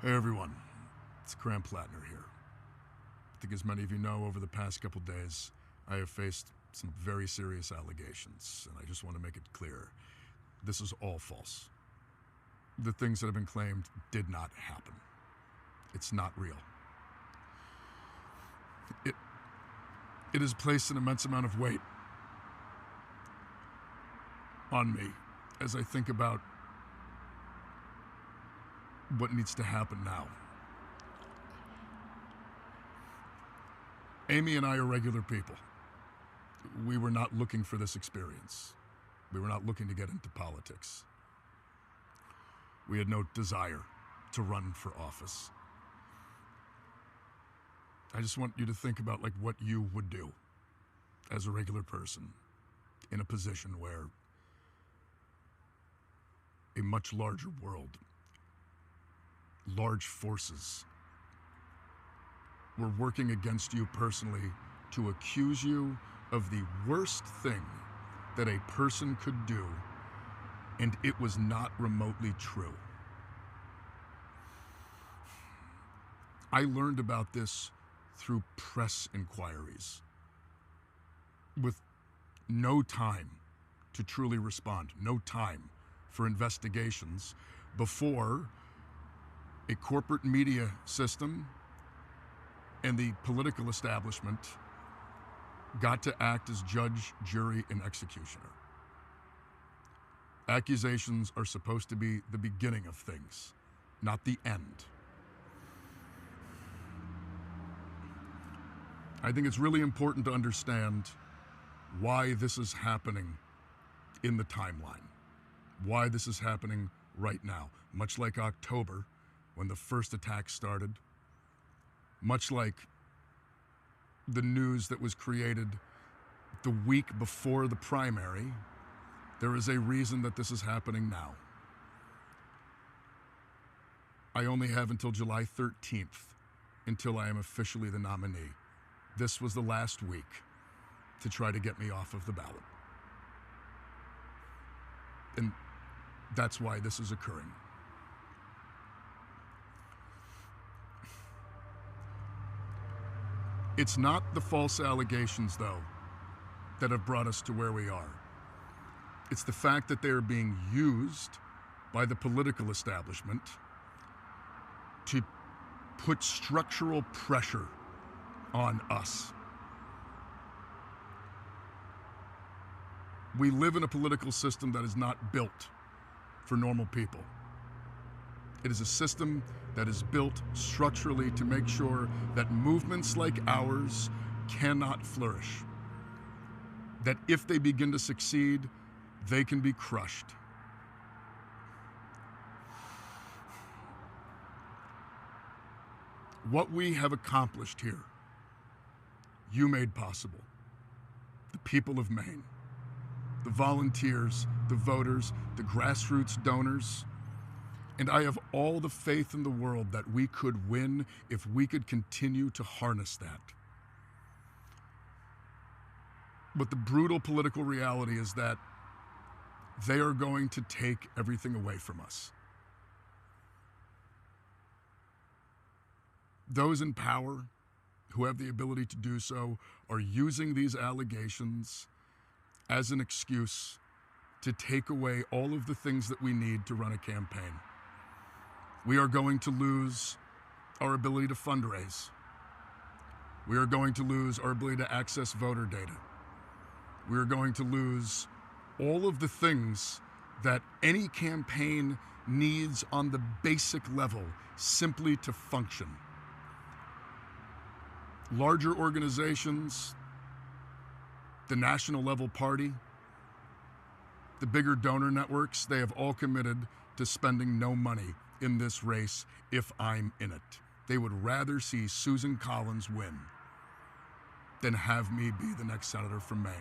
Hey everyone, it's Platner here. I think as many of you know, over the past couple days, I have faced some very serious allegations, and I just want to make it clear, this is all false. The things that have been claimed did not happen. It's not real. It has placed an immense amount of weight on me as I think about what needs to happen now. Amy and I are regular people. We were not looking for this experience. We were not looking to get into politics. We had no desire to run for office. I just want you to think about what you would do as a regular person in a position where a much larger world, large forces were working against you personally to accuse you of the worst thing that a person could do, and it was not remotely true. I learned about this through press inquiries with no time to truly respond, no time for investigations before a corporate media system and the political establishment got to act as judge, jury, and executioner. Accusations are supposed to be the beginning of things, not the end. I think it's really important to understand why this is happening in the timeline, why this is happening right now, much like October, when the first attack started, much like the news that was created the week before the primary. There is a reason that this is happening now. I only have until July 13th until I am officially the nominee. This was the last week to try to get me off of the ballot. And that's why this is occurring. It's not the false allegations, though, that have brought us to where we are. It's the fact that they are being used by the political establishment to put structural pressure on us. We live in a political system that is not built for normal people. It is a system that is built structurally to make sure that movements like ours cannot flourish. That if they begin to succeed, they can be crushed. What we have accomplished here, you made possible. The people of Maine, the volunteers, the voters, the grassroots donors. And I have all the faith in the world that we could win if we could continue to harness that. But the brutal political reality is that they are going to take everything away from us. Those in power who have the ability to do so are using these allegations as an excuse to take away all of the things that we need to run a campaign. We are going to lose our ability to fundraise. We are going to lose our ability to access voter data. We are going to lose all of the things that any campaign needs on the basic level simply to function. Larger organizations, the national level party, the bigger donor networks, they have all committed to spending no money in this race if I'm in it. They would rather see Susan Collins win than have me be the next senator from Maine.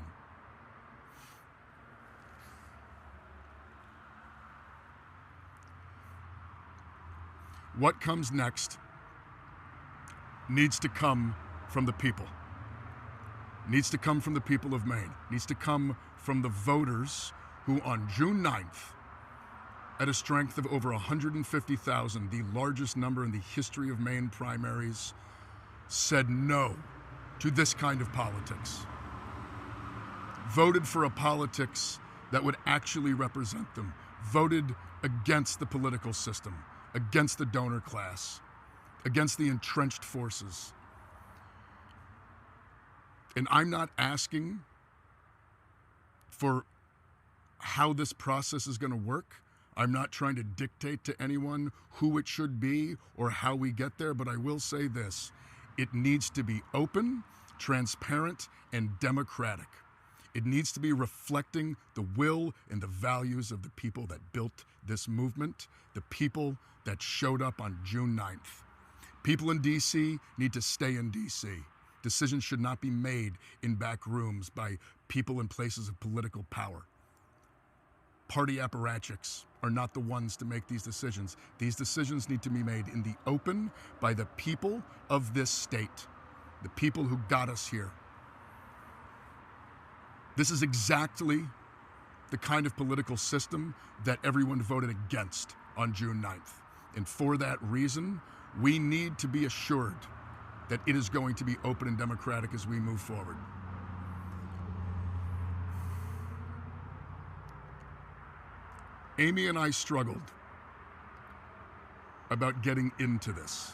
What comes next needs to come from the people. Needs to come from the people of Maine. Needs to come from the voters who on June 9th at a strength of over 150,000, the largest number in the history of Maine primaries, said no to this kind of politics. Voted for a politics that would actually represent them. Voted against the political system, against the donor class, against the entrenched forces. And I'm not asking for how this process is going to work. I'm not trying to dictate to anyone who it should be or how we get there, but I will say this. It needs to be open, transparent, and democratic. It needs to be reflecting the will and the values of the people that built this movement, the people that showed up on June 9th. People in D.C. need to stay in D.C. Decisions should not be made in back rooms by people in places of political power. Party apparatchiks are not the ones to make these decisions. These decisions need to be made in the open by the people of this state, the people who got us here. This is exactly the kind of political system that everyone voted against on June 9th. And for that reason, we need to be assured that it is going to be open and democratic as we move forward. Amy and I struggled about getting into this.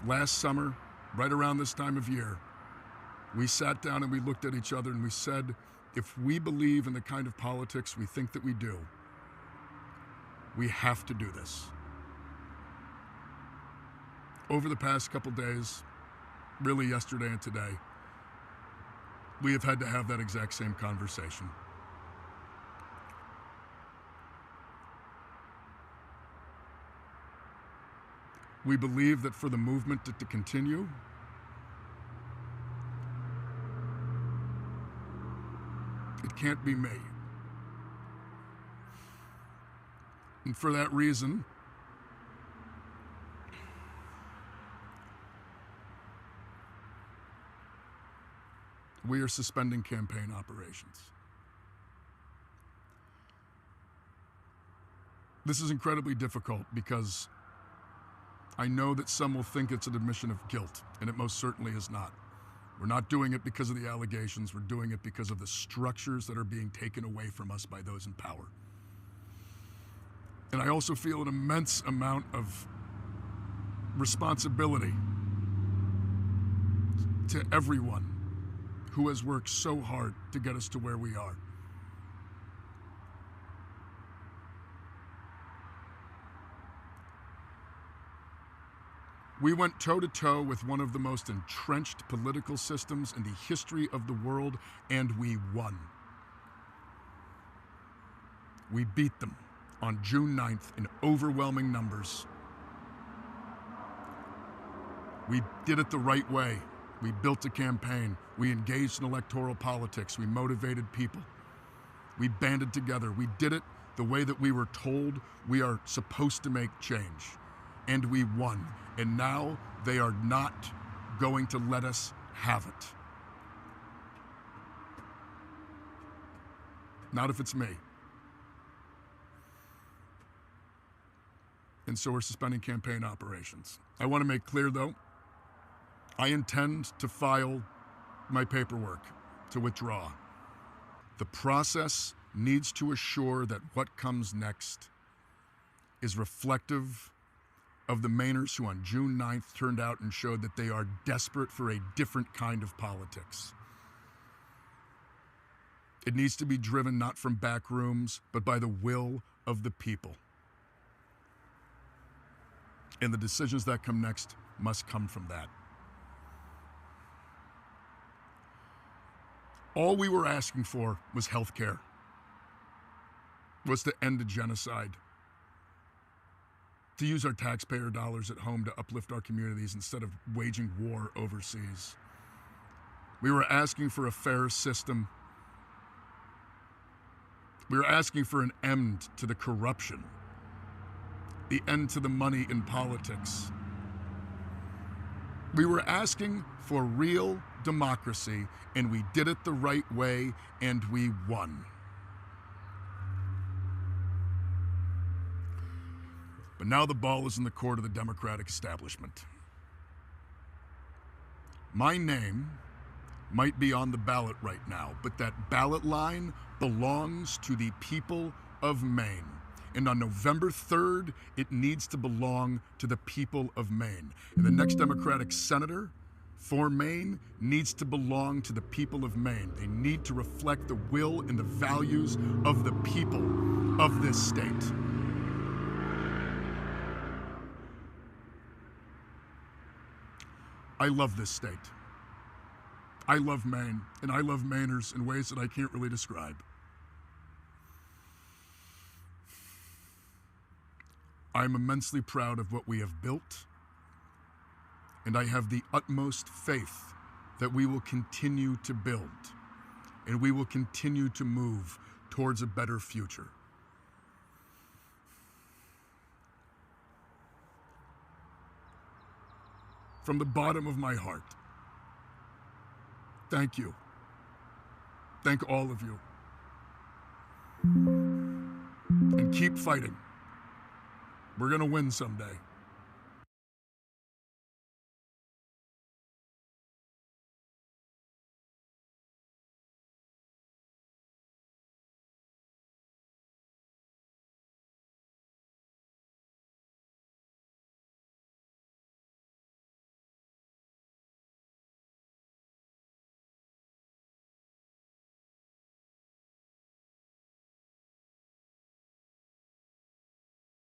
Last summer, right around this time of year, we sat down and we looked at each other and we said, if we believe in the kind of politics we think that we do, we have to do this. Over the past couple days, really yesterday and today, we have had to have that exact same conversation. We believe that for the movement to continue, it can't be me. And for that reason, we are suspending campaign operations. This is incredibly difficult because I know that some will think it's an admission of guilt, and it most certainly is not. We're not doing it because of the allegations. We're doing it because of the structures that are being taken away from us by those in power. And I also feel an immense amount of responsibility to everyone who has worked so hard to get us to where we are. We went toe-to-toe with one of the most entrenched political systems in the history of the world, and we won. We beat them on June 9th in overwhelming numbers. We did it the right way. We built a campaign. We engaged in electoral politics. We motivated people. We banded together. We did it the way that we were told we are supposed to make change. And we won. And now they are not going to let us have it. Not if it's me. And so we're suspending campaign operations. I want to make clear, though, I intend to file my paperwork to withdraw. The process needs to assure that what comes next is reflective of the Mainers who on June 9th turned out and showed that they are desperate for a different kind of politics. It needs to be driven not from back rooms, but by the will of the people. And the decisions that come next must come from that. All we were asking for was health care, was to end a genocide, to use our taxpayer dollars at home to uplift our communities instead of waging war overseas. We were asking for a fair system. We were asking for an end to the corruption, the end to the money in politics. We were asking for real democracy, and we did it the right way, and we won. But now the ball is in the court of the Democratic establishment. My name might be on the ballot right now, but that ballot line belongs to the people of Maine. And on November 3rd, it needs to belong to the people of Maine. And the next Democratic senator for Maine needs to belong to the people of Maine. They need to reflect the will and the values of the people of this state. I love this state. I love Maine, and I love Mainers in ways that I can't really describe. I'm immensely proud of what we have built, and I have the utmost faith that we will continue to build, and we will continue to move towards a better future. From the bottom of my heart, thank you. Thank all of you. And keep fighting. We're going to win someday.